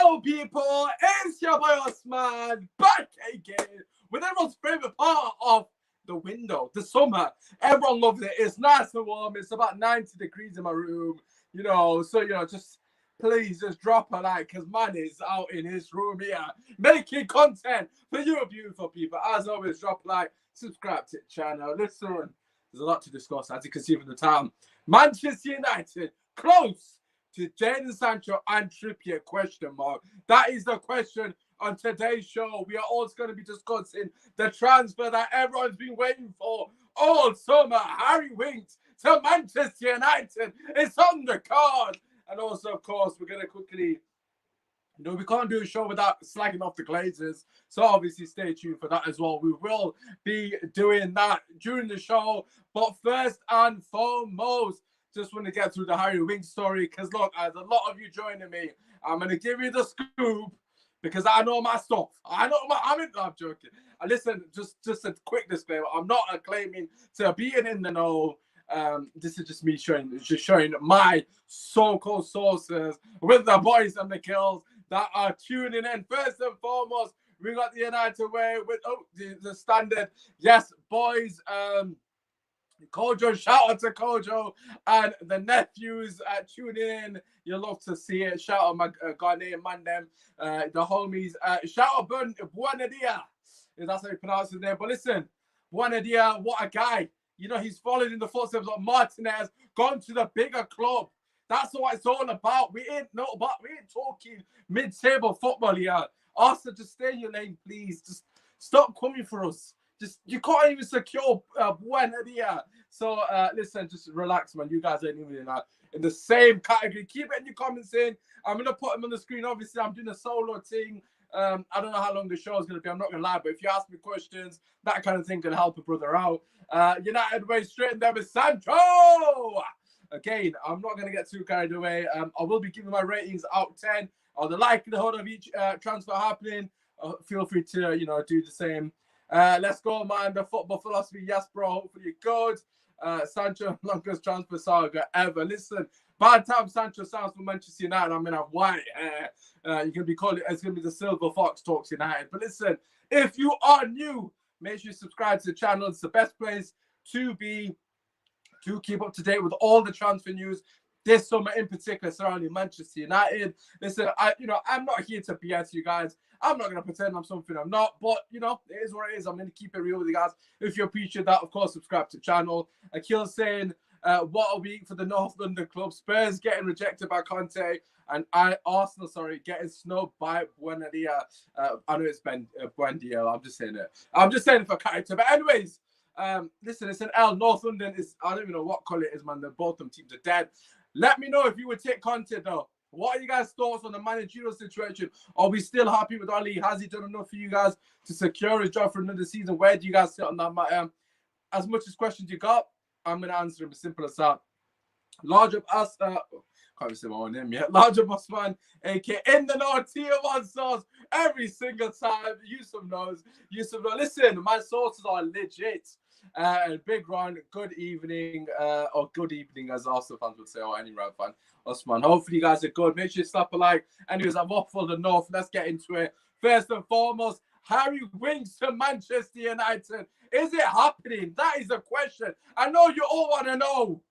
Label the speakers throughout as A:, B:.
A: Hello, people. It's your boy Osman back again with everyone's favorite part of the window, the summer. Everyone loves it. It's nice and warm. It's about 90 degrees in my room, just please just drop a like because man is out in his room here making content for you beautiful people. As always, drop a like, subscribe to the channel. Listen, there's a lot to discuss as you can see from the time. Manchester United close to Jadon Sancho and Trippier, question mark. That is the question on today's show. We are also going to be discussing the transfer that everyone's been waiting for all summer. Harry Winks to Manchester United. It's on the card. And also, of course, we're going to quickly... we can't do a show without slagging off the Glazers. So obviously stay tuned for that as well. We will be doing that during the show. But first and foremost, just want to get through the Harry Winks story because, look, there's a lot of you joining me. I'm going to give you the scoop because I know my stuff. I'm joking. Listen, just a quick disclaimer. I'm not claiming to be in the know. This is just me showing my so-called sources with the boys and the girls that are tuning in. First and foremost, we got the United way with the standard. Yes, boys. Kojo, shout out to Kojo and the nephews tuning in. You'll love to see it. Shout out my Ghanaian man, them, the homies. Shout out Buenadia, if that's how you pronounce his name. But listen, Buenadia, what a guy. He's followed in the footsteps of Martinez, gone to the bigger club. That's what it's all about. We ain't talking mid-table football here. Arsenal, just stay in your lane, please. Just stop coming for us. You can't even secure Buenadia. So listen, just relax, man. You guys ain't even in the same category. Keep it in your comments in. I'm gonna put them on the screen. Obviously, I'm doing a solo thing. I don't know how long the show is gonna be. I'm not gonna lie, but if you ask me questions, that kind of thing can help a brother out. United way straight in there with Sancho. Again, I'm not gonna get too carried away. I will be giving my ratings out of 10 on the likelihood of each transfer happening. Feel free to do the same. Let's go, man. The football philosophy, yes, bro. Hopefully good. Sancho, longest transfer saga ever. Listen, by the time Sancho sounds for Manchester United, I'm gonna have white hair. You're gonna be calling it's gonna be the Silver Fox Talks United. But listen, if you are new, make sure you subscribe to the channel. It's the best place to keep up to date with all the transfer news this summer, in particular surrounding Manchester United. Listen, I'm not here to BS you guys. I'm not going to pretend I'm something I'm not, but, it is what it is. I'm going to keep it real with you guys. If you appreciate that, of course, subscribe to the channel. Akil saying, what a week for the North London club. Spurs getting rejected by Conte, and Arsenal, getting snubbed by Buenadia. I know it's Buendia. I'm just saying it. I'm just saying it for character. But anyways, listen, it's an L. North London is, I don't even know what colour it is, man. Both them teams are dead. Let me know if you would take Conte, though. What are you guys' thoughts on the managerial situation? Are we still happy with Ali? Has he done enough for you guys to secure his job for another season? Where do you guys sit on that matter? As much as questions you got, I'm going to answer them as simple as that. Large up us, can't even say my own name yet. Large up Osman, aka in the North, tier 1 sauce every single time. Yusuf knows. Listen, my sources are legit. Big Ron, good evening, or good evening as Arsenal fans would say, or any Red fan. Osman, hopefully you guys are good. Make sure you slap a like. Anyways, I've waffled enough. Let's get into it. First and foremost, Harry Winks to Manchester United. Is it happening? That is the question. I know you all want to know.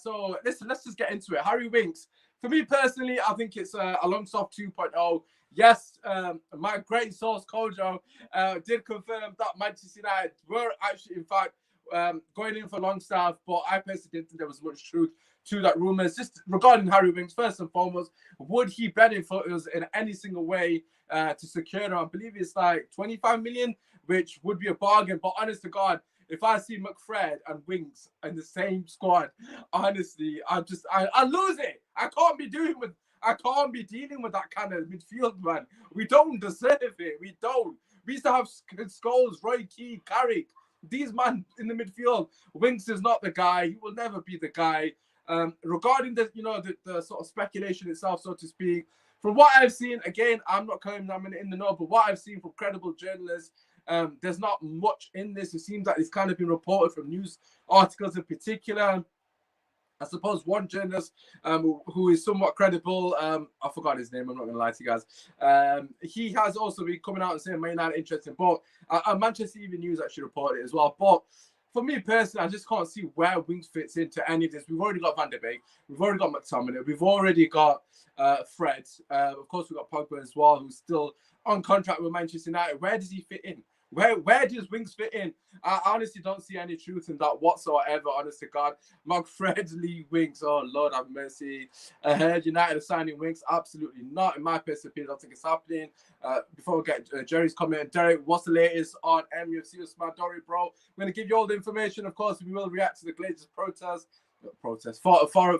A: So listen, let's just get into it. Harry Winks. For me personally, I think it's a Longsoft 2.0. Yes, my great source, Kojo, did confirm that Manchester United were actually, in fact, going in for Longstaff, but I personally didn't think there was much truth to that rumours. Just regarding Harry Winks, first and foremost, would he benefit us in any single way to secure him? I believe it's like 25 million, which would be a bargain. But honest to God, if I see McFred and Winks in the same squad, honestly, I lose it. I can't be dealing with that kind of midfield, man. We don't deserve it. We don't. We used to have Scholes, Roy Keane, Carrick. These man in the midfield. Winks is not the guy. He will never be the guy. Regarding the sort of speculation itself, so to speak, from what I've seen, again, I'm not claiming I'm in the know, but what I've seen from credible journalists, there's not much in this. It seems like it's kind of been reported from news articles in particular. I suppose one journalist who is somewhat credible, I forgot his name, I'm not going to lie to you guys. He has also been coming out and saying Man United interesting, but Manchester Evening News actually reported it as well. But for me personally, I just can't see where Winks fits into any of this. We've already got Van der Beek, we've already got McTominay, we've already got Fred. Of course, we've got Pogba as well, who's still on contract with Manchester United. Where does he fit in? Where does Winks fit in? I honestly don't see any truth in that whatsoever, honest to God. Mark Fred, Lee Winks, oh Lord have mercy. I heard United are signing Winks. Absolutely not. In my personal opinion, I don't think it's happening. Before we get Jerry's comment, Derek, what's the latest on MUFC with Smadori, bro? I'm going to give you all the information. Of course, we will react to the Glazers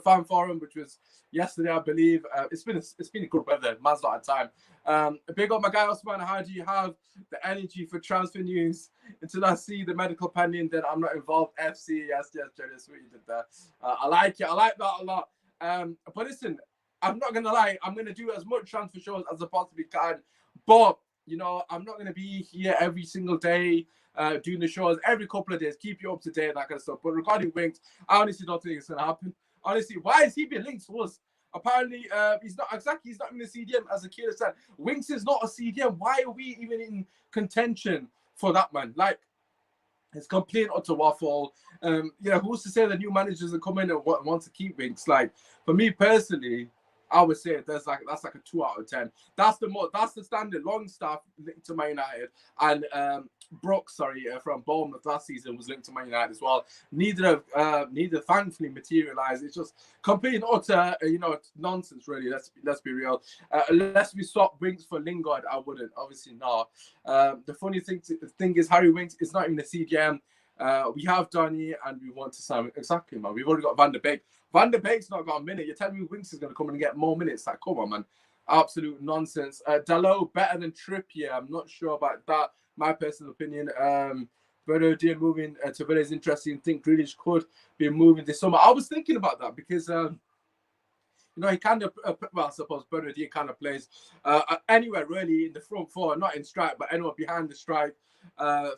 A: fan forum, which was yesterday, I believe. It's been a good weather. Man's not had time. Big up my guy Osman. How do you have the energy for transfer news until I see the medical pending? Then I'm not involved. FC, yes, Jerry, that's what you did there. I like it. I like that a lot. But listen, I'm not gonna lie. I'm gonna do as much transfer shows as I possibly can. But you know, I'm not gonna be here every single day. Doing the shows every couple of days, keep you up to date and that kind of stuff. But regarding Winks, I honestly don't think it's gonna happen. Honestly, why is he being linked to us? Apparently, he's not in the CDM, as Akira said. Winks is not a CDM. Why are we even in contention for that, man? Like, it's complete utter waffle. Who's to say the new managers are coming and want to keep Winks? Like, for me personally, I would say that's like a 2 out of 10. That's the standard. Longstaff linked to Man United, and Brooks, from Bournemouth last season was linked to Man United as well. Neither thankfully materialized. It's just complete and utter, nonsense. Really, let's be real. Unless we swap Winks for Lingard, I wouldn't. Obviously not. The funny thing is Harry Winks is not even the CDM. We have Donny and we want to sign exactly, man. We've already got Van der Beek. Van der Beek's not got a minute. You're telling me Winks is going to come in and get more minutes? Like, come on, man. Absolute nonsense. Dalot better than Trippier. I'm not sure about that. My personal opinion. Bruno Dean moving to Villa is interesting. I think Grealish could be moving this summer. I was thinking about that because he kind of, I suppose Bruno Dean kind of plays anywhere really in the front four, not in strike, but anywhere behind the strike.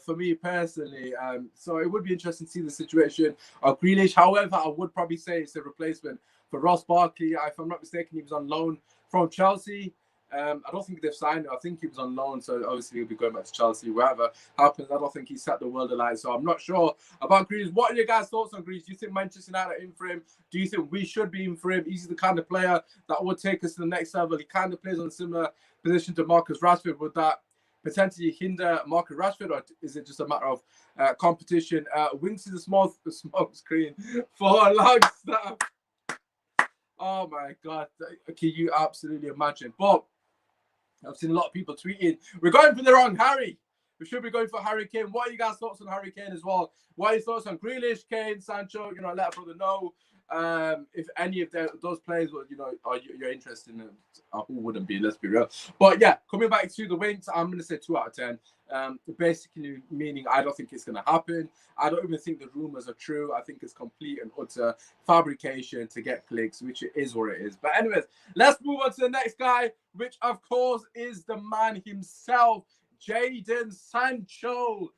A: For me personally, so it would be interesting to see the situation of Grealish. However, I would probably say it's a replacement for Ross Barkley. If I'm not mistaken, he was on loan from Chelsea. I don't think they've signed him. I think he was on loan, so obviously he'll be going back to Chelsea. Whatever happens, I don't think he set the world alight. So I'm not sure about Grealish. What are your guys' thoughts on Grealish? Do you think Manchester United are in for him? Do you think we should be in for him? He's the kind of player that would take us to the next level. He kind of plays on a similar position to Marcus Rashford. Would that potentially hinder Marcus Rashford, or is it just a matter of competition? Winks is a small screen for a large staff. Oh my God, can you absolutely imagine? But I've seen a lot of people tweeting, we're going for the wrong Harry. We should be going for Harry Kane. What are you guys' thoughts on Harry Kane as well? What are your thoughts on Grealish, Kane, Sancho? Let a brother know if any of those players you're interested in. Who wouldn't be? Let's be real. But yeah, coming back to the Winks, I'm going to say 2 out of 10. Basically meaning I don't think it's going to happen. I don't even think the rumors are true. I think it's complete and utter fabrication to get clicks, which it is what it is. But anyways, let's move on to the next guy, which of course is the man himself, Jadon Sancho.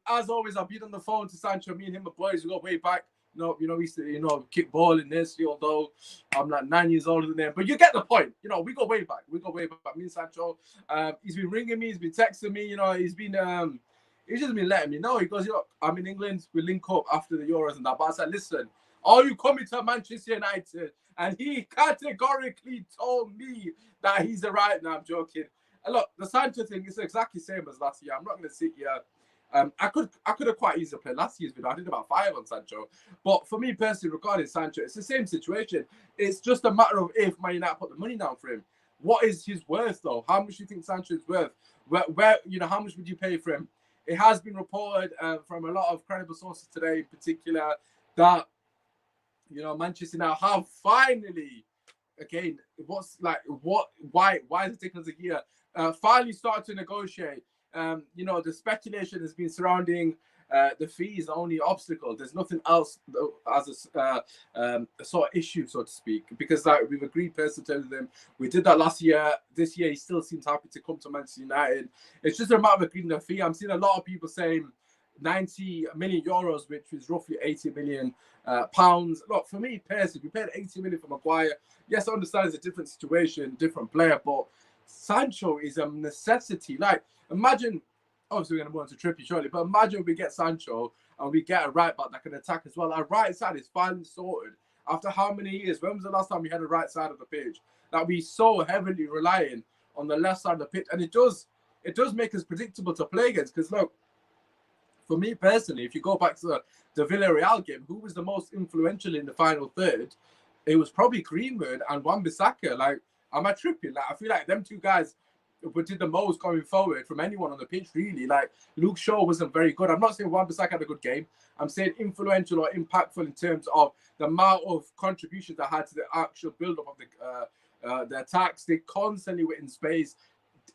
A: As always, I've been on the phone to Sancho. Me and him are boys. We go way back. We used to, kick ball in this, although I'm like 9 years older than him. But you get the point. We go way back. Me and Sancho. He's been ringing me. He's been texting me. He's just been letting me know. He goes, I'm in England. We link up after the Euros and that. But I said, listen, are you coming to Manchester United? And he categorically told me that he's the right. Now I'm joking. And look, the Sancho thing is exactly the same as last year. I'm not going to sit here. I could have quite easily played last year's video. I did about 5 on Sancho. But for me personally, regarding Sancho, it's the same situation. It's just a matter of if Man United put the money down for him. What is his worth, though? How much do you think Sancho is worth? Where how much would you pay for him? It has been reported from a lot of credible sources today, in particular, that Manchester now have finally, again, why is it taking us a year? Finally started to negotiate. The speculation has been surrounding the fees, the only obstacle. There's nothing else as a sort of issue, so to speak, because we've agreed personally to them. We did that last year. This year, he still seems happy to come to Manchester United. It's just a matter of agreeing the fee. I'm seeing a lot of people saying 90 million euros, which is roughly 80 million pounds. Look, for me personally, we paid 80 million for Maguire. Yes, I understand it's a different situation, different player, but Sancho is a necessity. Like, imagine, obviously we're going to move on to Trippier shortly, but imagine we get Sancho and we get a right back that can attack as well. Our right side is finally sorted. After how many years? When was the last time we had a right side of the pitch? That we so heavily relying on the left side of the pitch, and it does make us predictable to play against. Because look, for me personally, if you go back to the Villarreal game, who was the most influential in the final third? It was probably Greenwood and Wan-Bissaka. Like, am I tripping? Like, I feel like them two guys did the most going forward from anyone on the pitch, really. Like, Luke Shaw wasn't very good. I'm not saying Wan-Bissaka had a good game. I'm saying influential or impactful in terms of the amount of contributions they had to the actual build-up of the attacks. They constantly were in space.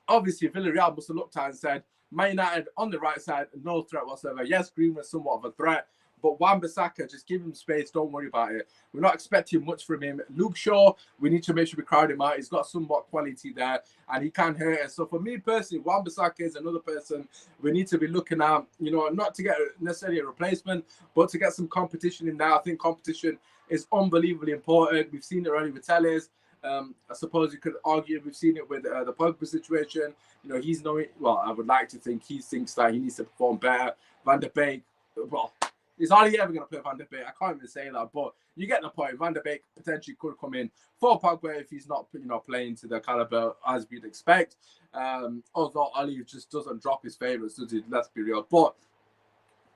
A: Obviously, Villarreal must have looked at and said, Man United on the right side, no threat whatsoever. Yes, Green was somewhat of a threat, but Wan-Bissaka, just give him space. Don't worry about it. We're not expecting much from him. Luke Shaw, we need to make sure we crowd him out. He's got somewhat quality there, and he can hurt us. So for me personally, Wan-Bissaka is another person we need to be looking at, you know, not to get necessarily a replacement, but to get some competition in there. I think competition is unbelievably important. We've seen it already with Telles. I suppose you could argue we've seen it with the Pogba situation. You know, he's knowing, well, I would like to think he thinks that he needs to perform better. Van der Beek, well, he's hardly ever going to play Van der Beek. I can't even say that, but you get the point. Van der Beek potentially could come in for Pogba if he's not, you know, playing to the caliber as we'd expect. Although Ali just doesn't drop his favourites, does he? Let's be real. But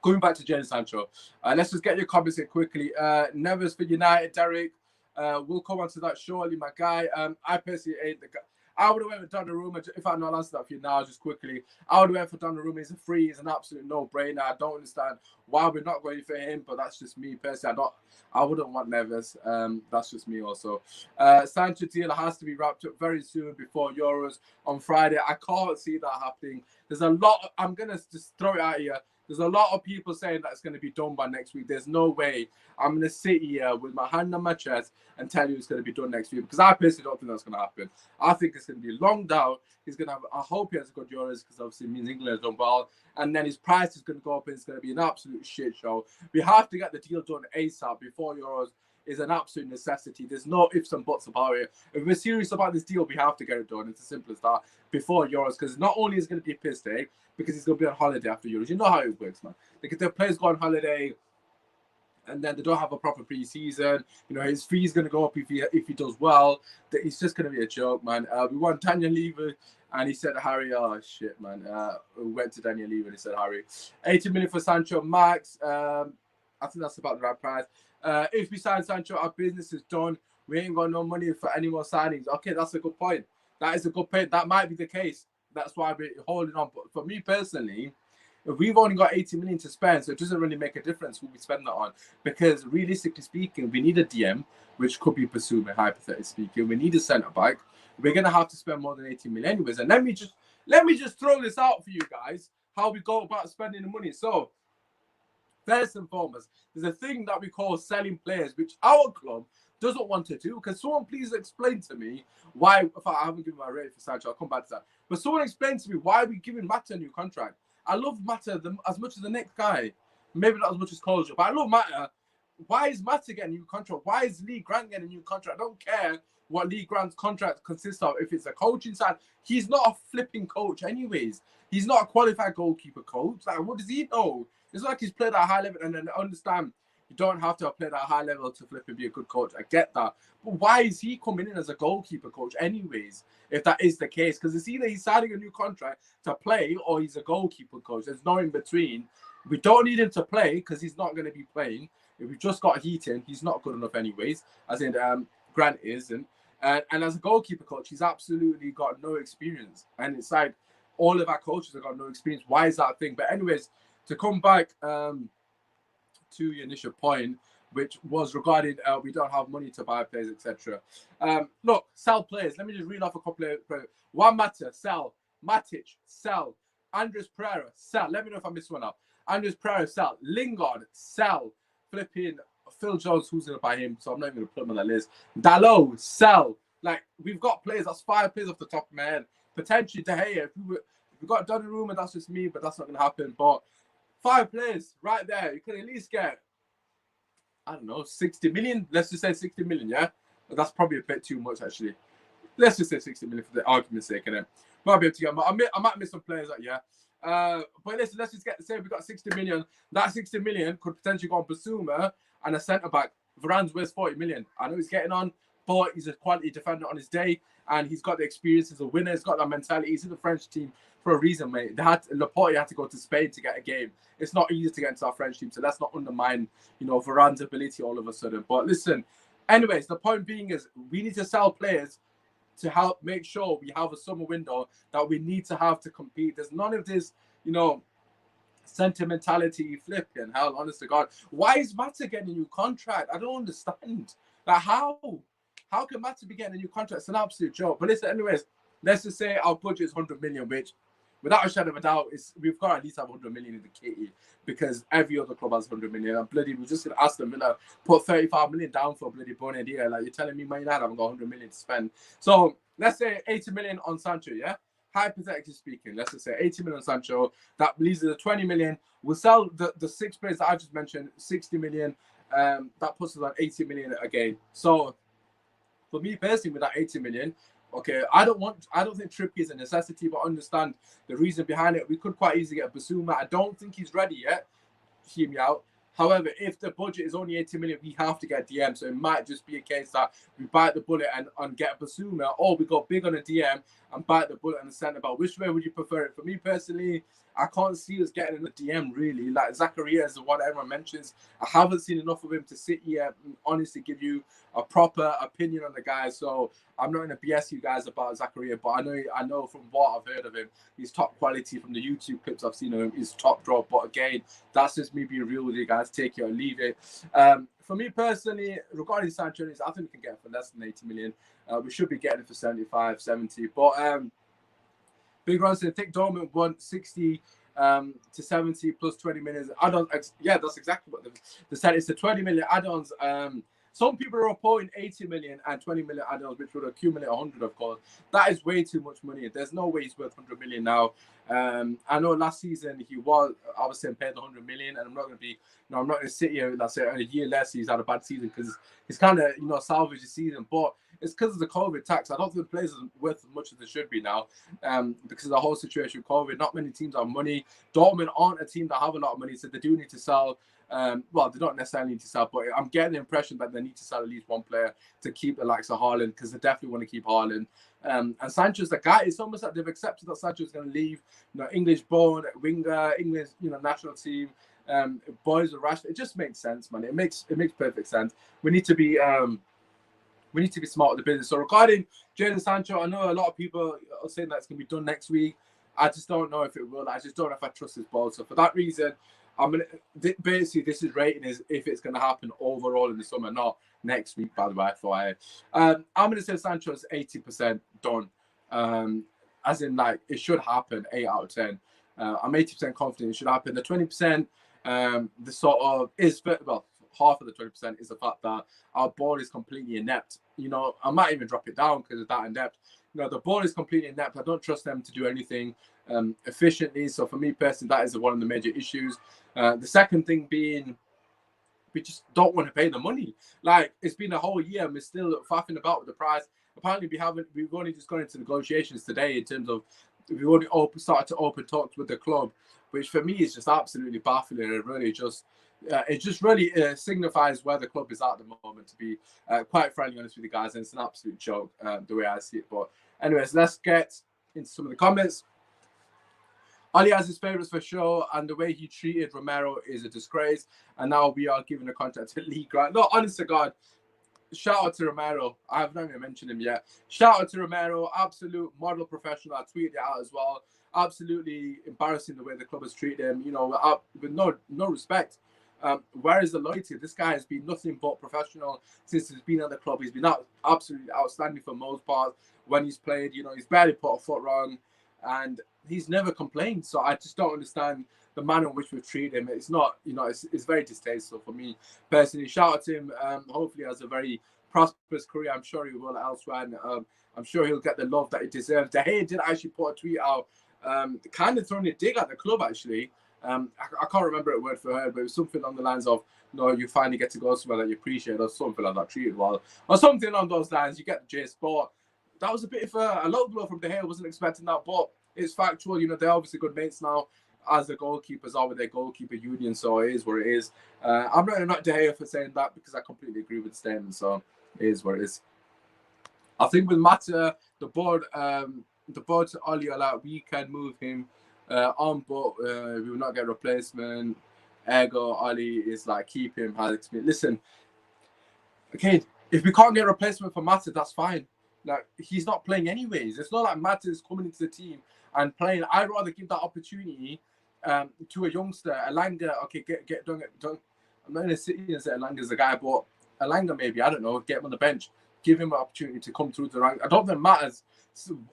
A: going back to Jadon Sancho, let's just get your comments in quickly. Nevers for United, Derek. We'll come on to that shortly, my guy. I personally ain't the guy. I would have went with Donnarumma. If I not answer that for you now, just quickly, I would have went for Donnarumma. He's a free. He's an absolute no-brainer. I don't understand why we're not going for him, but that's just me personally. I wouldn't want Neves. That's just me also. Sancho deal has to be wrapped up very soon before Euros on Friday. I can't see that happening. There's a lot. I'm gonna just throw it out here. There's a lot of people saying that it's going to be done by next week. There's no way I'm going to sit here with my hand on my chest and tell you it's going to be done next week, because I personally don't think that's going to happen. I think it's going to be long down. He's going to have, I hope he has a good Euros, because obviously it means England has done well. And then his price is going to go up and it's going to be an absolute shit show. We have to get the deal done ASAP before Euros. Is an absolute necessity. There's no ifs and buts about it. If we're serious about this deal, we have to get it done. It's as simple as that before Euros, because not only is it going to be a piss take, because he's going to be on holiday after Euros. You know how it works, man. Like, the players go on holiday and then they don't have a proper pre-season. You know, his fee is going to go up if he does well. It's just going to be a joke, man. We want Daniel Levy, and he said, Harry, oh, shit, man. We went to Daniel Levy and he said, Harry, 80 million for Sancho Max. I think that's about the right price. If we sign Sancho, our business is done. We ain't got no money for any more signings. Okay, that's a good point. That is a good point. That might be the case. That's why we're holding on. But for me personally, if we've only got 80 million to spend, so it doesn't really make a difference who we spend that on. Because realistically speaking, we need a DM, which could be Basuma, hypothetically speaking. We need a centre back. We're gonna have to spend more than 80 million anyways. And let me just throw this out for you guys, how we go about spending the money. So first and foremost, there's a thing that we call selling players, which our club doesn't want to do. Can someone please explain to me why, if I haven't given my rating for Sancho, I'll come back to that. But someone explain to me why we're giving Mata a new contract. I love Mata as much as the next guy. Maybe not as much as Colger, but I love Mata. Why is Mata getting a new contract? Why is Lee Grant getting a new contract? I don't care what Lee Grant's contract consists of. If it's a coaching side, he's not a flipping coach anyways. He's not a qualified goalkeeper coach. Like, what does he know? It's like he's played at a high level, and then understand you don't have to have played at a high level to flip and be a good coach. I get that. But why is he coming in as a goalkeeper coach anyways, if that is the case? Because it's either he's signing a new contract to play or he's a goalkeeper coach. There's no in between. We don't need him to play because he's not going to be playing. If we just got Heaton, he's not good enough anyways, as in Grant isn't. And as a goalkeeper coach, he's absolutely got no experience. And it's like all of our coaches have got no experience. Why is that a thing? But anyways, to come back to your initial point, which was regarding we don't have money to buy players, etc. Look, sell players. Let me just read off a couple of players. Juan Mata, sell. Matic, sell. Andres Pereira, sell. Let me know if I missed one up. Andres Pereira, sell. Lingard, sell. Flipping Phil Jones, who's going to buy him? So I'm not even going to put him on that list. Dalot, sell. Like, we've got players. That's 5 players off the top of my head. Potentially De Gea. If we got Donnarumma, that's just me, but that's not going to happen. But 5 players right there. You can at least get, I don't know, 60 million. Let's just say 60 million, yeah? But that's probably a bit too much, actually. Let's just say 60 million for the argument's sake, innit? Might be able to get, I might miss some players, like, yeah. But listen, let's just say we got 60 million. That 60 million could potentially go on Basuma and a centre-back. Varane's worth 40 million. I know he's getting on, but he's a quality defender on his day, and he's got the experience as a winner. He's got that mentality. He's in the French team for a reason, mate. Laporte had to go to Spain to get a game. It's not easy to get into our French team, so let's not undermine, Varane's ability all of a sudden. But listen, anyways, the point being is we need to sell players to help make sure we have a summer window that we need to have to compete. There's none of this, sentimentality flipping hell, honest to God. Why is Mata getting a new contract? I don't understand. Like, how can Mata be getting a new contract? It's an absolute joke. But listen, anyways, let's just say our budget is 100 million, which without a shadow of a doubt, we've got to at least have 100 million in the kitty, because every other club has 100 million. And bloody, we're just going to ask them, put 35 million down for a bloody Bonadia. Like, you're telling me Man United haven't got 100 million to spend. So let's say 80 million on Sancho, yeah? Hypothetically speaking, let's just say 80 million on Sancho. That leaves us 20 million. We'll sell the 6 players that I just mentioned, 60 million. That puts us on 80 million again. So for me personally, with that 80 million, okay, I don't think Trippier is a necessity, but understand the reason behind it. We could quite easily get Basuma. I don't think he's ready yet. Hear me out. However, if the budget is only 80 million, we have to get DM. So it might just be a case that we bite the bullet and get Basuma, or we go big on a DM and bite the bullet on the centre back. Which way would you prefer it? For me personally, I can't see us getting in the DM really. Like Zakaria is the one everyone mentions. I haven't seen enough of him to sit here and honestly give you a proper opinion on the guy. So I'm not going to BS you guys about Zakaria, but I know from what I've heard of him, he's top quality. From the YouTube clips I've seen of him, he's top draw. But again, that's just me being real with you guys. Take it or leave it. For me personally, regarding Sancho, I think we can get it for less than 80 million. We should be getting it for 75, 70. But Big Ron said, Thick Dortmund won 60 to 70 plus 20 million add-ons. Yeah, that's exactly what they said. It's the 20 million add-ons. Some people are reporting 80 million and 20 million add-ons, which would accumulate 100, of course. That is way too much money. There's no way he's worth 100 million now. I know last season he was, I was saying, paid 100 million, and I'm not going to sit here, let's say, a year less he's had a bad season, because he's kind of, salvaged the season. But it's because of the COVID tax. I don't think the players are worth as much as they should be now, because of the whole situation with COVID. Not many teams have money. Dortmund aren't a team that have a lot of money, so they do need to sell. Well, they don't necessarily need to sell, but I'm getting the impression that they need to sell at least one player to keep the likes of Haaland, because they definitely want to keep Haaland. And Sancho's the guy. It's almost like they've accepted that Sancho's going to leave. English-born winger, English, national team. Boys with Rashford. It just makes sense, man. It makes perfect sense. We need to be smart with the business. So regarding Jadon Sancho, I know a lot of people are saying that it's going to be done next week. I just don't know if it will. I just don't know if I trust his ball. So for that reason, basically this is rating is if it's going to happen overall in the summer, not next week, by the way. I'm going to say Sancho's 80% done. As in, like, it should happen 8 out of 10. I'm 80% confident it should happen. The 20%, the sort of is, well, half of the 20% is the fact that our ball is completely inept. I might even drop it down because it's that inept. The ball is completely inept. I don't trust them to do anything efficiently. So for me personally, that is one of the major issues. The second thing being, we just don't want to pay the money. Like, it's been a whole year and we're still faffing about with the price. Apparently we've only just gone into negotiations today in terms of, we've already started to open talks with the club, which for me is just absolutely baffling. It just really signifies where the club is at the moment, to be quite frankly honest with you guys, and it's an absolute joke the way I see it. But anyways, let's get into some of the comments. Ali has his favourites for sure, and the way he treated Romero is a disgrace, and now we are giving a contract to Lee Grant. No, honest to God, shout out to Romero. I have not even mentioned him yet. Shout out to Romero, absolute model professional. I tweeted it out as well. Absolutely embarrassing the way the club has treated him, with no respect. Where is the loyalty? This guy has been nothing but professional since he's been at the club. He's been absolutely outstanding for most part when he's played. He's barely put a foot wrong, and he's never complained. So I just don't understand the manner in which we've treated him. It's not, it's very distasteful for me personally. Shout out to him. Hopefully he has a very prosperous career. I'm sure he will elsewhere, and I'm sure he'll get the love that he deserves. De Gea did actually put a tweet out, kind of throwing a dig at the club actually. I can't remember it word for word, but it was something along the lines of, no, you finally get to go somewhere that you appreciate, or something like that, treated well, or something along those lines. You get the gist. But that was a bit of a low blow from De Gea. I wasn't expecting that, but it's factual. You know, they're obviously good mates now, as the goalkeepers are with their goalkeeper union, so it is what it is. I'm not De Gea for saying that, because I completely agree with the statement, so it is what it is. I think with Mata, the board to Oli Ola, we can move him on, but we will not get a replacement. Ergo, Oli is like, keep him, has experience. Listen, okay, if we can't get a replacement for Mata, that's fine. Like, he's not playing anyways. It's not like Mata is coming into the team and playing. I'd rather give that opportunity to a youngster. Elanga, okay, don't. I'm not going to sit here and say Elanga's the guy, but Elanga maybe, I don't know, get him on the bench. Give him an opportunity to come through the rank. I don't think Matters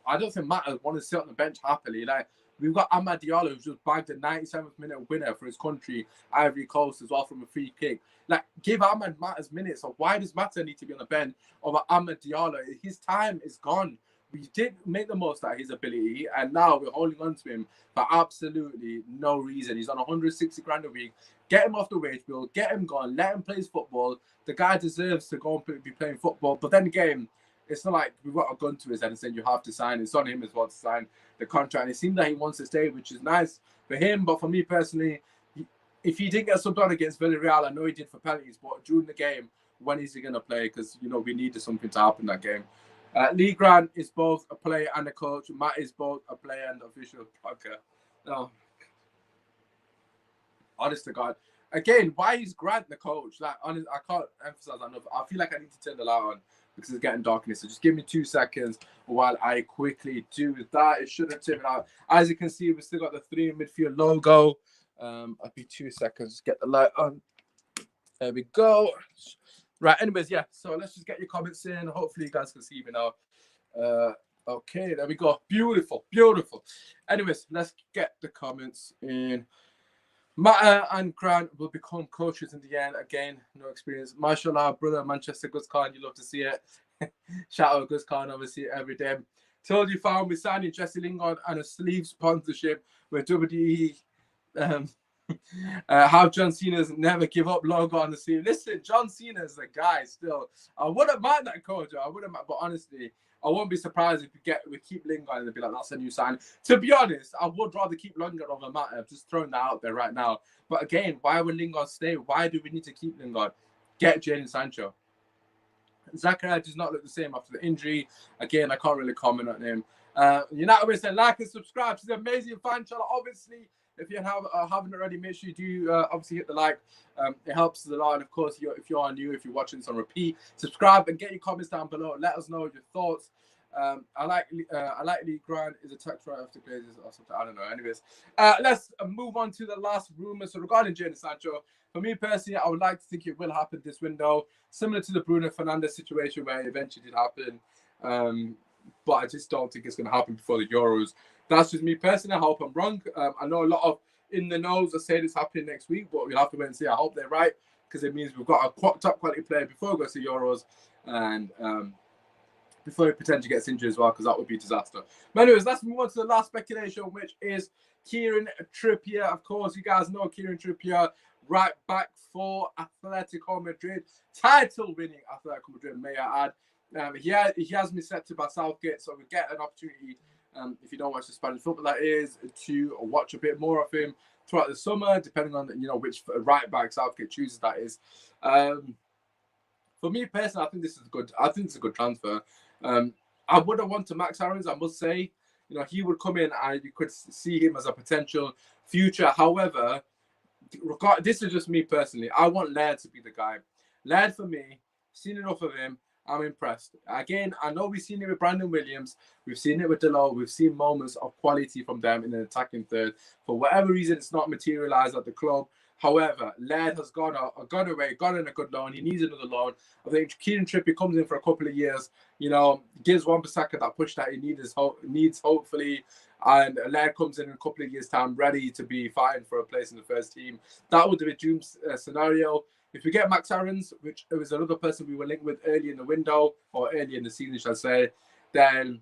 A: want to sit on the bench happily. Like, we've got Amad Diallo, who's just bagged a 97th minute winner for his country, Ivory Coast, as well, from a free kick. Like, give Amad Matters minutes. So why does Matter need to be on the bench over Amad Diallo? His time is gone. We did make the most out of his ability, and now we're holding on to him for absolutely no reason. He's on 160 grand a week. Get him off the wage bill, get him gone, let him play his football. The guy deserves to go and be playing football. But then again, it's not like we've got a gun to his head and saying you have to sign. It's on him as well to sign the contract. And it seems that he wants to stay, which is nice for him. But for me personally, if he didn't get subbed on against Villarreal, I know he did for penalties, but during the game, when is he going to play? Because, you know, we needed something to happen in that game. Lee Grant is both a player and a coach. Matt is both a player and official. Okay. No. Honest to God. Again, why is Grant the coach? Like, honest, I can't emphasize that enough. I feel like I need to turn the light on because it's getting dark in here. So just give me 2 seconds while I quickly do that. It should have turned out. As you can see, we've still got the 3 midfield logo. I'll be 2 seconds. Just get the light on. There we go. Right, anyways, yeah. So let's just get your comments in. Hopefully you guys can see me now. Okay, there we go. Beautiful, beautiful. Anyways, let's get the comments in. Matt and Grant will become coaches in the end. Again, no experience. Mashallah, brother, Manchester Goods Khan, you love to see it. Shout out Goods Khan, obviously, every day. Told you, found we signing Jesse Lingard and a sleeve sponsorship with WWE. How John Cena's never give up logo on the sleeve. Listen, John Cena's the guy still. I wouldn't mind that coach. I wouldn't mind, but honestly, I won't be surprised if we keep Lingard and they'll be like, that's a new sign. To be honest, I would rather keep Lingard over Matt. I'm just throwing that out there right now. But again, why would Lingard stay? Why do we need to keep Lingard? Get Jadon Sancho. Zakaria does not look the same after the injury. Again, I can't really comment on him. United Way said like and subscribe to the amazing fan channel. Obviously, if you haven't already, make sure you do obviously hit the like. It helps us a lot. And of course, if you're new, if you're watching this on repeat, subscribe and get your comments down below. Let us know your thoughts. I like Lee Grant is a tax right after Glazer or something. I don't know. Anyways, let's move on to the last rumor. So regarding Jadon Sancho, for me personally, I would like to think it will happen this window, similar to the Bruno Fernandes situation where it eventually did happen. But I just don't think it's going to happen before the Euros. That's just me personally. I hope I'm wrong. I know a lot of in the knows are saying it's happening next week, but we'll have to wait and see. I hope they're right, because it means we've got a top quality player before we go to the Euros, and before he potentially gets injured as well, because that would be a disaster. But anyways, let's move on to the last speculation, which is Kieran Trippier. Of course, you guys know Kieran Trippier, right back for Atletico Madrid, title-winning Atletico Madrid, may I add. He has been selected by Southgate, so we get an opportunity, if you don't watch the Spanish football, that is, to watch a bit more of him throughout the summer, depending on which right back Southgate chooses. That is, for me personally, I think this is good. I think it's a good transfer. I wouldn't want to Max Aarons, I must say. He would come in and you could see him as a potential future. However, this is just me personally. I want Laird to be the guy. Laird, for me, seen enough of him. I'm impressed. Again, I know we've seen it with Brandon Williams. We've seen it with Delo. We've seen moments of quality from them in an attacking third. For whatever reason, it's not materialized at the club. However, Laird has gone away, gone on a good loan. He needs another loan. I think Kieran Trippier comes in for a couple of years, gives Wan-Bissaka that push that he needs hopefully. And Laird comes in a couple of years' time, ready to be fighting for a place in the first team. That would be a dream scenario. If we get Max Aarons, which was another person we were linked with early in the window, or early in the season, shall I say, then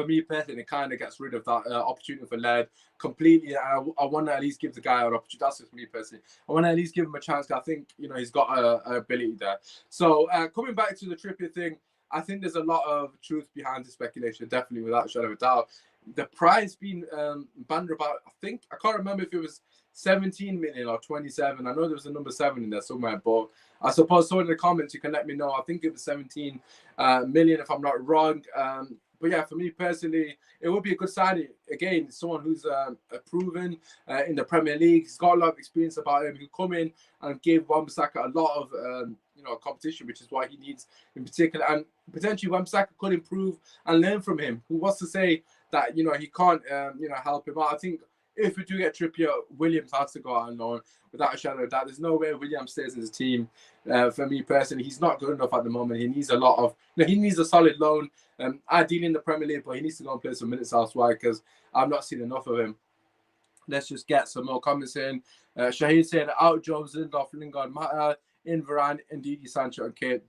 A: for me personally, it kind of gets rid of that opportunity for Laird completely. I want to at least give the guy an opportunity. That's just me personally. I want to at least give him a chance. I think, you know, he's got an ability there. So coming back to the Trippier thing, I think there's a lot of truth behind the speculation, definitely, without a shadow of a doubt. The price being bandied about, I can't remember if it was 17 million or 27. I know there was a number 7 in there somewhere, but I suppose so in the comments you can let me know. I think it was 17 million if I'm not wrong. But yeah, for me personally, it would be a good signing. Again, someone who's proven in the Premier League. He's got a lot of experience about him. He could come in and give Wan-Bissaka a lot of competition, which is what he needs in particular. And potentially Wan-Bissaka could improve and learn from him. Who wants to say that, you know, he can't help him out? I think if we do get Trippier, Williams has to go out on loan without a shadow of doubt. There's no way Williams stays in his team. For me personally, he's not good enough at the moment. He needs a lot of, he needs a solid loan. Ideally in the Premier League, but he needs to go and play some minutes elsewhere because I've not seen enough of him. Let's just get some more comments in. Shahid saying out Jones, Lindelof, Lingard, Mata, in Varane, Ndidi, Sancho, and Kate.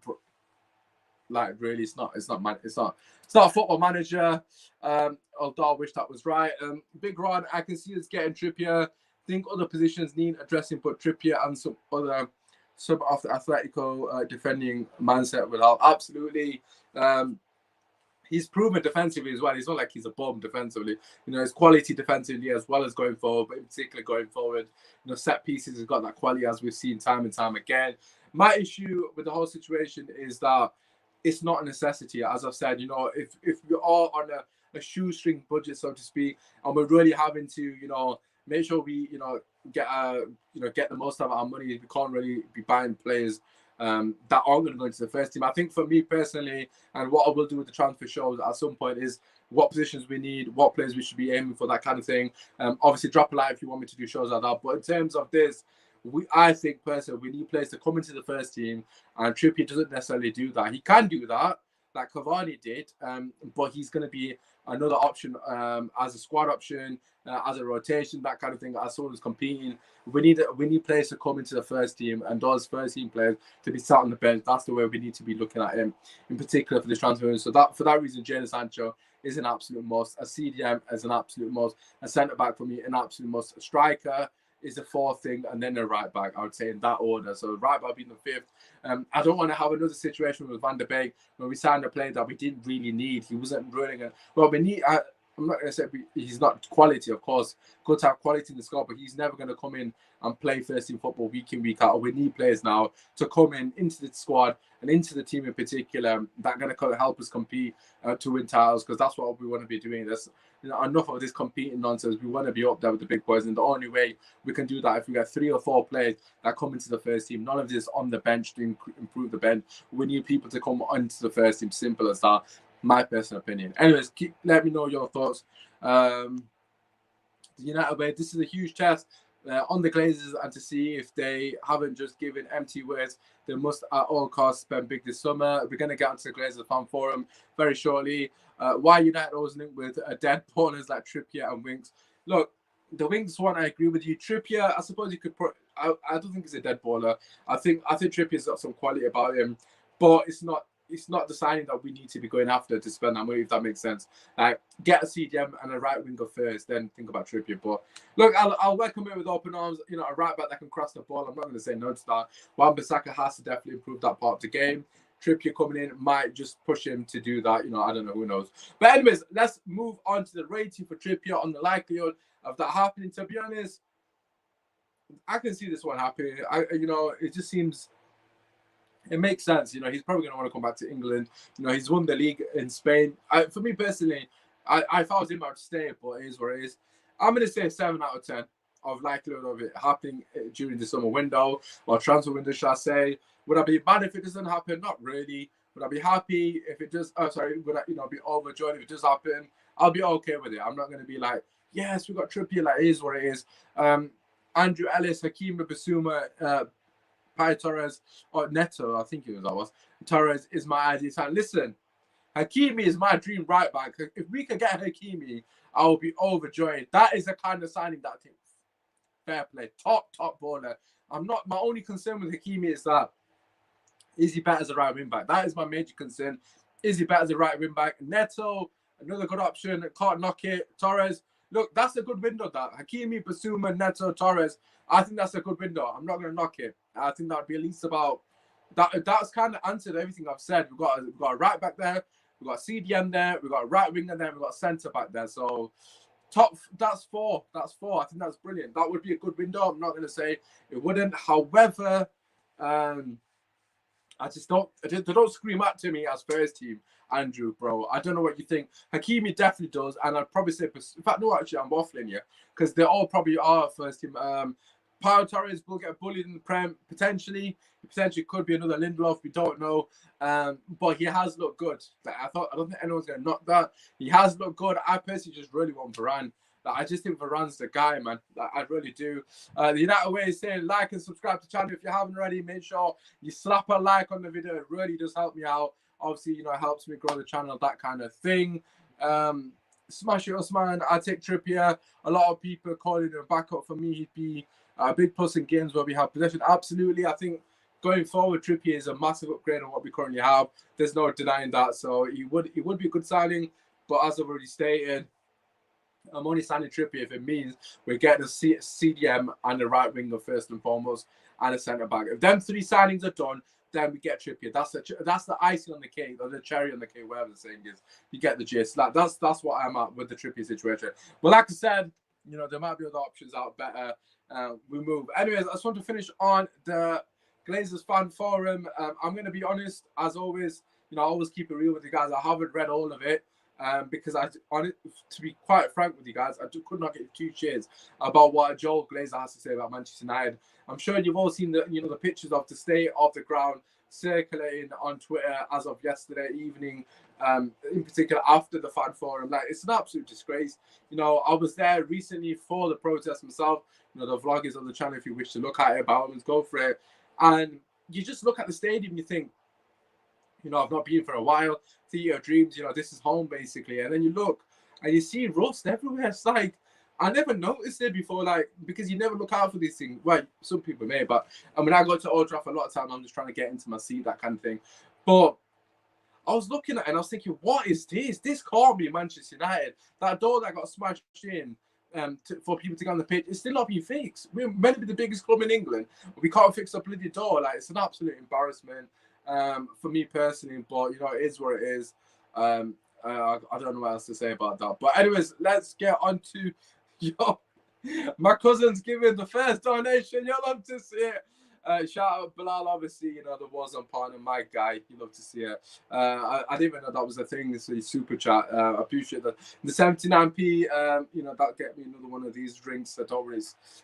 A: Like really, it's not a football manager. Although I wish that was right. Big Ron, I can see us getting Trippier. Think other positions need addressing, but Trippier and some other of the Atletico defending mindset will help. Absolutely. He's proven defensively as well. He's not like he's a bum defensively. You know, his quality defensively as well as going forward, but in particular going forward, you know, set pieces has got that quality as we've seen time and time again. My issue with the whole situation is that it's not a necessity. As I've said, you know, if we are on a shoestring budget, so to speak, and we're really having to, you know, make sure we, you know, get the most out of our money, we can't really be buying players that aren't going to go into the first team. I think for me personally, and what I will do with the transfer shows at some point is what positions we need, what players we should be aiming for, that kind of thing. Obviously, drop a like if you want me to do shows like that. But in terms of this, I think personally, we need players to come into the first team, and Trippier doesn't necessarily do that. He can do that, like Cavani did, but he's going to be another option as a squad option, as a rotation, that kind of thing, as someone who's competing. We need players to come into the first team, and those first team players to be sat on the bench. That's the way we need to be looking at him, in particular for this transfer. So that for that reason, Jadon Sancho is an absolute must. A CDM is an absolute must. A centre back for me, an absolute must. A striker is the fourth thing, and then a right back, I would say, in that order. So right back being the fifth. I don't want to have another situation with Van der Beek when we signed a player that we didn't really need. He wasn't running it. Well, we need. I'm not going to say he's not quality, of course. Good to have quality in the squad, but he's never going to come in and play first team football week in, week out. We need players now to come into the squad and into the team in particular that are going to help us compete to win titles, because that's what we want to be doing. There's enough of this competing nonsense. We want to be up there with the big boys, and the only way we can do that if we get 3 or 4 players that come into the first team. None of this on the bench to improve the bench. We need people to come onto the first team. Simple as that. My personal opinion. Anyways, let me know your thoughts. The United way, this is a huge test on the Glazers, and to see if they haven't just given empty words. They must at all costs spend big this summer. We're going to get onto the Glazers fan forum very shortly. Why United always linked with dead ballers like Trippier and Winks. Look, the Winks one, I agree with you. Trippier, I suppose you could put. I don't think he's a dead baller. I think Trippier's got some quality about him, but it's not the signing that we need to be going after to spend that money, if that makes sense. Like, get a CDM and a right winger first, then think about Trippier. But look, I'll welcome it with open arms. You know, a right back that can cross the ball. I'm not going to say no to that. Wan-Bissaka has to definitely improve that part of the game. Trippier coming in might just push him to do that. You know, I don't know. Who knows? But anyways, let's move on to the rating for Trippier on the likelihood of that happening. To be honest, I can see this one happening. It just seems... It makes sense. You know, he's probably going to want to come back to England. You know, he's won the league in Spain. For me personally, if I was him, I would stay, but it is what it is. I'm going to say 7 out of 10 of likelihood of it happening during the summer window, or transfer window, shall I say. Would I be mad if it doesn't happen? Not really. Would I be happy if it does? Would I, be overjoyed if it does happen? I'll be okay with it. I'm not going to be like, yes, we got Trippier, like, it is what it is. Andrew Ellis, Hakeem Bissouma, Pai Torres, or Neto, I think that was. Torres is my ideal time. Listen, Hakimi is my dream right back. If we can get Hakimi, I will be overjoyed. That is the kind of signing that I think. Fair play. Top baller. My only concern with Hakimi is that, is he better as a right wing back? That is my major concern. Is he better as a right wing back? Neto, another good option. Can't knock it. Torres, look, that's a good window. That Hakimi, Basuma, Neto, Torres. I think that's a good window. I'm not going to knock it. I think that would be at least about that. That's kind of answered everything I've said. We've got a right back there. We've got CDM there. We've got a right winger there. We've got a centre back there. So that's four. That's four. I think that's brilliant. That would be a good window. I'm not going to say it wouldn't. However, I just don't. They don't scream out to me as first team, Andrew, bro. I don't know what you think. Hakimi definitely does, and I'd probably say, in fact, no, actually, I'm waffling here because they all probably are first team. Pau Torres will get bullied in the Prem potentially. He potentially could be another Lindelof. We don't know, but he has looked good. I don't think anyone's going to knock that. He has looked good. I personally just really want Varane. I just think Varane's the guy, man. I really do. The United Way is saying like and subscribe to the channel if you haven't already. Make sure you slap a like on the video. It really does help me out. Obviously, you know, it helps me grow the channel, that kind of thing. Smash it, Usman. I take Trippier. A lot of people calling him back up for me. He'd be a big plus in games where we have possession. Absolutely. I think going forward, Trippier is a massive upgrade on what we currently have. There's no denying that. So he would be a good signing. But as I've already stated, I'm only signing Trippier if it means we're getting a CDM and a right winger first and foremost, and a centre back. If them three signings are done, then we get Trippier. That's the icing on the cake, or the cherry on the cake, whatever the saying is. You get the gist. That's what I'm at with the Trippier situation. But like I said, you know, there might be other options out better. We move. Anyways, I just want to finish on the Glazers fan forum. I'm going to be honest, as always. You know, I always keep it real with you guys. I haven't read all of it. Because to be quite frank with you guys, I could not get 2 cheers about what Joel Glazer has to say about Manchester United. I'm sure you've all seen the pictures of the state of the ground circulating on Twitter as of yesterday evening, in particular after the fan forum. Like, it's an absolute disgrace. You know, I was there recently for the protest myself. You know, the vlog is on the channel if you wish to look at it. By all means, go for it. And you just look at the stadium, you think, you know, I've not been for a while. Theatre of Dreams, you know, this is home basically. And then you look and you see rust everywhere. It's like, I never noticed it before, like, because you never look out for these things. Well, some people may, but when I go to Old Trafford a lot of time, I'm just trying to get into my seat, that kind of thing. But I was looking at it and I was thinking, what is this? This can't be Manchester United. That door that got smashed in for people to get on the pitch, it's still not being fixed. We're meant to be the biggest club in England, but we can't fix a bloody door. Like, it's an absolute embarrassment. For me personally, but you know, it is what it is. I don't know what else to say about that. But anyways, let's get on to my cousin's giving the first donation. You'll love to see it. Shout out Bilal, obviously, you know, the Warzone partner, my guy. You love to see it. I didn't even know that was a thing. This is super chat. I appreciate that. The 79p, you know, that'll get me another one of these drinks. That don't worry,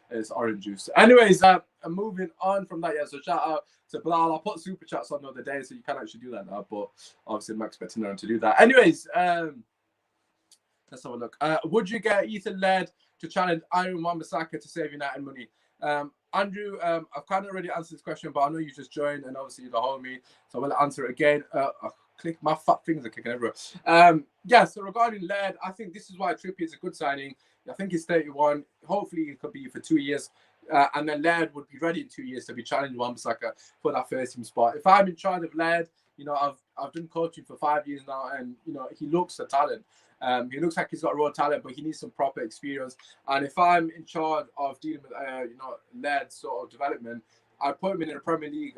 A: it's orange juice. Anyways, I'm moving on from that. Yeah, so shout out to Bilal. I put super chats on the other day, so you can actually do that now. But obviously, I'm not expecting them to do that. Anyways, let's have a look. Would you get Ethan Laird to challenge Iron Wan-Bissaka to save United money? Andrew, I've kind of already answered this question, but I know you just joined, and obviously you're the homie, so I'm going to answer it again. My fat fingers are kicking everywhere. Yeah, so regarding Laird, I think this is why Trippier is a good signing. I think he's 31. Hopefully, it could be for 2 years. And then Laird would be ready in 2 years to be challenging Wan-Bissaka for that first team spot. If I'm in charge of Laird, you know, I've done coaching for 5 years now, and you know, he looks a talent. He looks like he's got raw talent, but he needs some proper experience. And if I'm in charge of dealing with, you know, Laird's sort of development, I'd put him in a Premier League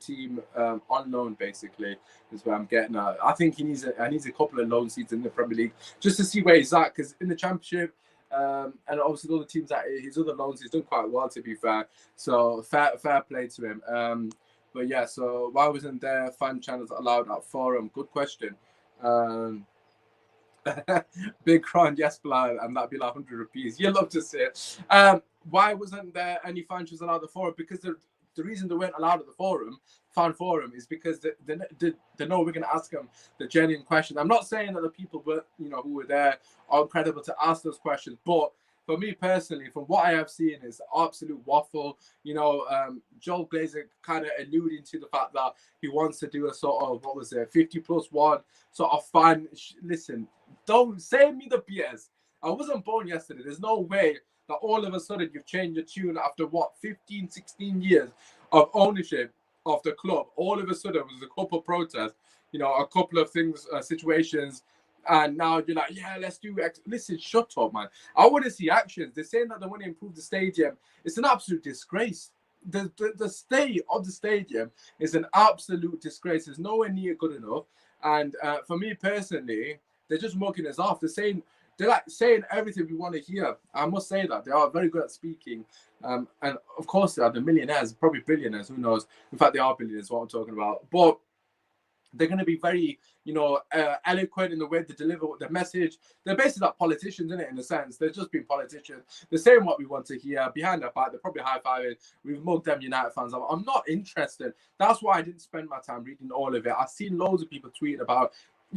A: team on loan, basically, is where I'm getting at. I think he needs a couple of loan seats in the Premier League just to see where he's at, because in the Championship, and obviously all the teams that his other loans, he's done quite well, to be fair. So fair play to him. But yeah, so why wasn't there fan channels allowed at forum? Good question. Big crown, yes, Bilal, and that'd be like 100 rupees. You love to see it. Why wasn't there any fan channels allowed at the forum? Because the reason they weren't allowed at the fan forum, is because they know we're going to ask them the genuine questions. I'm not saying that the people who were there are credible to ask those questions, but for me personally, from what I have seen, is absolute waffle. You know, Joel Glazer kind of alluding to the fact that he wants to do a sort of, 50+1 sort of fan. Listen, don't send me the BS. I wasn't born yesterday. There's no way that all of a sudden you've changed your tune after 15, 16 years of ownership of the club. All of a sudden, it was a couple of protests, you know, a couple of things, situations, And now you're like, yeah, let's do X. Listen, shut up, man. I want to see actions. They're saying that they want to improve the stadium. It's an absolute disgrace. The state of the stadium is an absolute disgrace. It's nowhere near good enough. And for me personally, they're just mugging us off. They're like saying everything we want to hear. I must say that they are very good at speaking. And of course they are the millionaires, probably billionaires, who knows? In fact, they are billionaires, what I'm talking about. But they're going to be very, eloquent in the way they deliver the message. They're basically like politicians, isn't it, in a sense? They're just being politicians. They're saying what we want to hear. Behind their back, they're probably high-fiving. We've mugged them United fans. I'm not interested. That's why I didn't spend my time reading all of it. I've seen loads of people tweet about,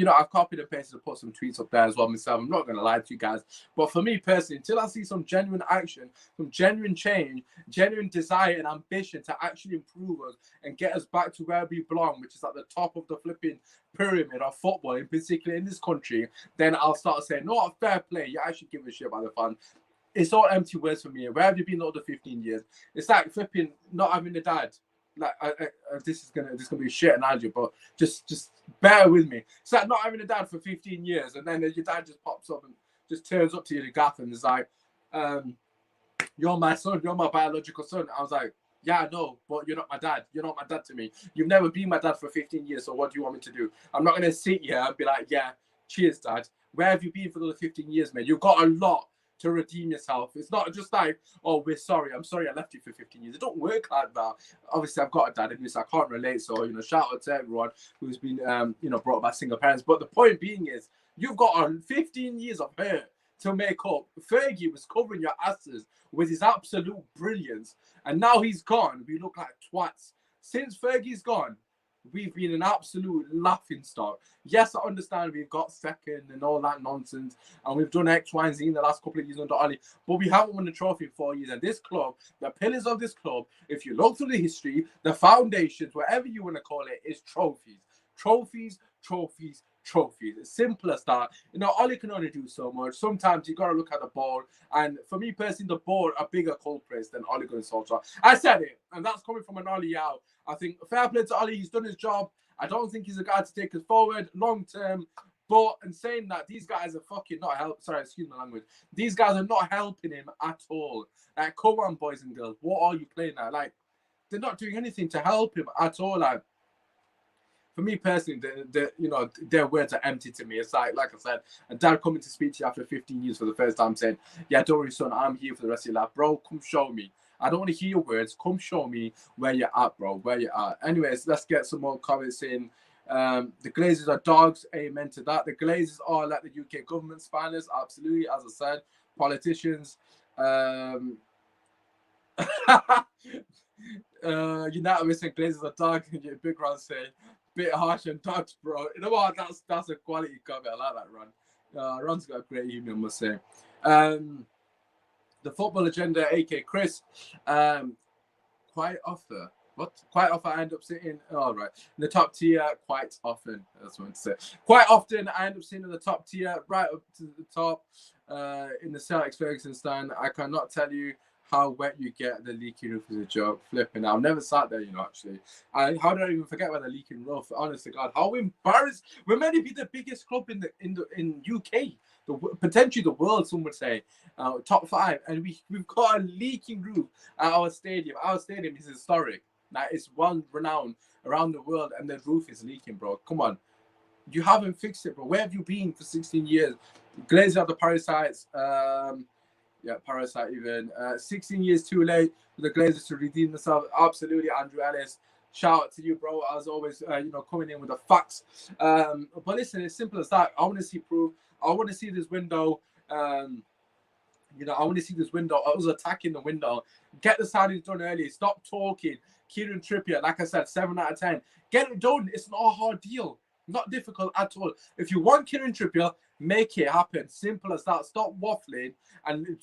A: I've copied and pasted and put some tweets up there as well myself. I'm not going to lie to you guys. But for me personally, until I see some genuine action, some genuine change, genuine desire and ambition to actually improve us and get us back to where we belong, which is at the top of the flipping pyramid of football, in particular in this country, then I'll start saying, no, fair play. You actually give a shit about the fans. It's all empty words for me. Where have you been all the 15 years? It's like flipping not having a dad. Like this is gonna be a shit analogy, but just bear with me. It's like not having a dad for 15 years, and then your dad just pops up and just turns up to you, the gaff, and is like, "You're my son. You're my biological son." I was like, "Yeah, I know, but you're not my dad. You're not my dad to me. You've never been my dad for 15 years. So what do you want me to do? I'm not gonna sit here and be like, yeah, cheers, dad. Where have you been for the 15 years, man? You've got a lot to redeem yourself. It's not just like, oh, we're sorry. I'm sorry I left you for 15 years. It don't work like that. Obviously, I've got a dad, and so I can't relate. So, shout out to everyone who's been, brought up by single parents. But the point being is, you've got 15 years of hurt to make up. Fergie was covering your asses with his absolute brilliance. And now he's gone. We look like twats. Since Fergie's gone, we've been an absolute laughing stock. Yes, I understand we've got second and all that nonsense, and we've done X, Y, and Z in the last couple of years under Oli, but we haven't won a trophy in 4 years. And this club, the pillars of this club, if you look through the history, the foundations, whatever you want to call it, is trophies. Trophies, trophies, trophies. It's simple as that. Oli can only do so much. Sometimes you got to look at the ball. And for me personally, the ball are bigger culprits than Ole Gunnar Solskjaer. I said it, and that's coming from an Oli out. I think fair play to Oli. He's done his job. I don't think he's a guy to take us forward long term. But in saying that, these guys are fucking not helping. Sorry, excuse my language. These guys are not helping him at all. Like, come on, boys and girls. What are you playing at? Like, they're not doing anything to help him at all. Like, for me personally, their words are empty to me. It's like I said, a dad coming to speak to you after 15 years for the first time saying, yeah, don't worry, son, I'm here for the rest of your life. Bro, come show me. I don't want to hear your words. Come show me where you're at, bro, where you're at. Anyways, let's get some more comments in. The Glazers are dogs. Amen to that. The Glazers are like the UK government spiners. Absolutely, as I said. Politicians. United we say Glazers are dogs. Big Ron say, bit harsh and dogs, bro. You know what? That's a quality comment. I like that, Ron. Ron's got a great evening, I must say. The football agenda, aka Chris, quite often I end up sitting, in the top tier, quite often, that's what I meant to say. Quite often I end up sitting in the top tier, right up to the top, in the Celtics Ferguson stand. I cannot tell you how wet you get. The leaking roof is a joke. Flipping. I've never sat there, actually. How did I even forget about the leaking roof? Honest to God, how embarrassed. We're meant to be the biggest club in UK, potentially the world, some would say, top 5, and we've got a leaking roof at our stadium. Our stadium is historic. Like, it's well renowned around the world, and the roof is leaking, bro. Come on. You haven't fixed it, bro. Where have you been for 16 years? Glazer are the parasites. Parasite even. 16 years too late for the Glazers to redeem themselves. Absolutely, Andrew Ellis. Shout out to you, bro. As always, coming in with the facts. But listen, it's simple as that. I want to see proof. I want to see this window. I want to see this window. I was attacking the window. Get the signings done early. Stop talking. Kieran Trippier, like I said, 7 out of 10. Get it done. It's not a hard deal. Not difficult at all. If you want Kieran Trippier, make it happen. Simple as that. Stop waffling. And,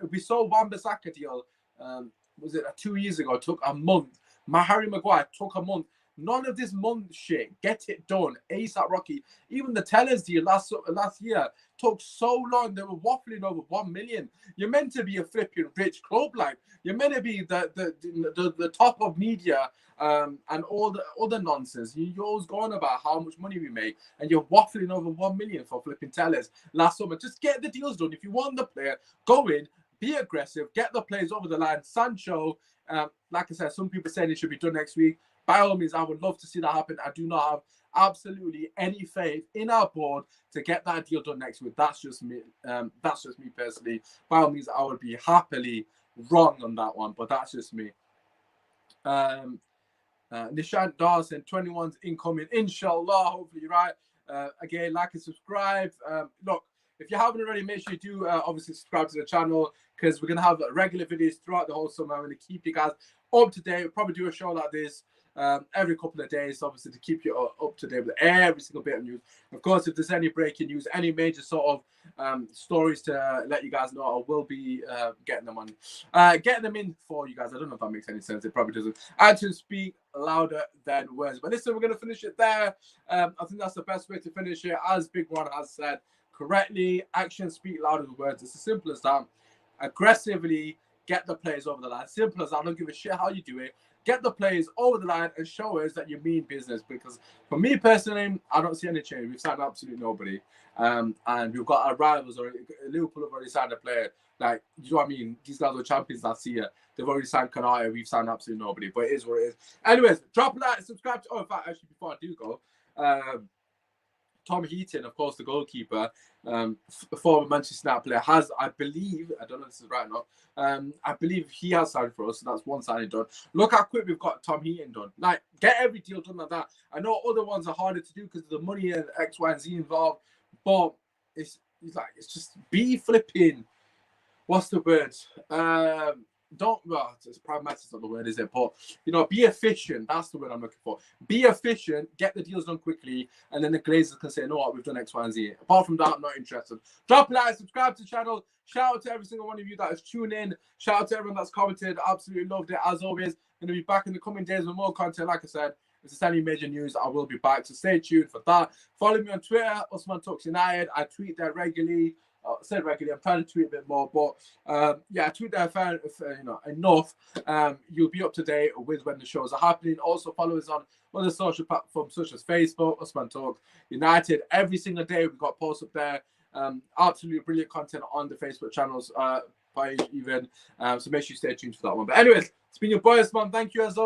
A: we saw Wan-Bissaka deal, was it 2 years ago? It took a month. Harry Maguire took a month. None of this month shit. Get it done. ASAP Rocky. Even the Tellers deal last year took so long. They were waffling over 1 million. You're meant to be a flipping rich club, like you're meant to be the top of media and all the other nonsense. You're always going about how much money we make, and you're waffling over 1 million for flipping Tellers last summer. Just get the deals done. If you want the player, go in, be aggressive, get the players over the line. Sancho, like I said, some people saying it should be done next week. By all means, I would love to see that happen. I do not have absolutely any faith in our board to get that deal done next week. That's just me. That's just me personally. By all means, I would be happily wrong on that one, but that's just me. Nishant Dawson, 21's incoming. Inshallah, hopefully you're right. Again, like and subscribe. Look, if you haven't already, make sure you do obviously subscribe to the channel, because we're going to have regular videos throughout the whole summer. I'm going to keep you guys up to date. We'll probably do a show like this every couple of days, obviously, to keep you up to date with every single bit of news. Of course, if there's any breaking news, any major sort of stories to let you guys know, I will be getting them in for you guys. I don't know if that makes any sense. It probably doesn't. Actions speak louder than words. But listen, we're going to finish it there. I think that's the best way to finish it. As Big Ron has said correctly, actions speak louder than words. It's as simple as that. Aggressively get the players over the line. Simple as that. I don't give a shit how you do it. Get the players over the line and show us that you mean business. Because for me personally, I don't see any change. We've signed absolutely nobody. And we've got our rivals, or Liverpool have already signed a player. Like, you know what I mean? These guys were champions last year. They've already signed Kanaya. We've signed absolutely nobody. But it is what it is. Anyways, drop a like, subscribe to... Oh, in fact, actually, before I do go... Tom Heaton, of course, the goalkeeper, former Manchester United player, has, I believe, I don't know if this is right or not, I believe he has signed for us, so that's one signing done. Look how quick we've got Tom Heaton done. Like, get every deal done like that. I know other ones are harder to do because of the money and X, Y, and Z involved, but it's just be flipping. What's the word? It's pragmatic is not the word, is it? But, you know, be efficient. That's the word I'm looking for. Be efficient, get the deals done quickly, and then the Glazers can say, you know what, we've done X, Y, and Z. Apart from that, I'm not interested. Drop a like, subscribe to the channel. Shout out to every single one of you that has tuned in. Shout out to everyone that's commented. Absolutely loved it. As always, going to be back in the coming days with more content. Like I said, if there's any major news, I will be back. So stay tuned for that. Follow me on Twitter, Usman Talks United. I tweet there regularly. Said regularly, I'm trying to tweet a bit more, but yeah, I tweet there enough. You'll be up to date with when the shows are happening. Also, follow us on other social platforms such as Facebook, Usman Talk United. Every single day we've got posts up there. Absolutely brilliant content on the Facebook channels page even. So make sure you stay tuned for that one. But anyways, it's been your boy Usman. Thank you as always.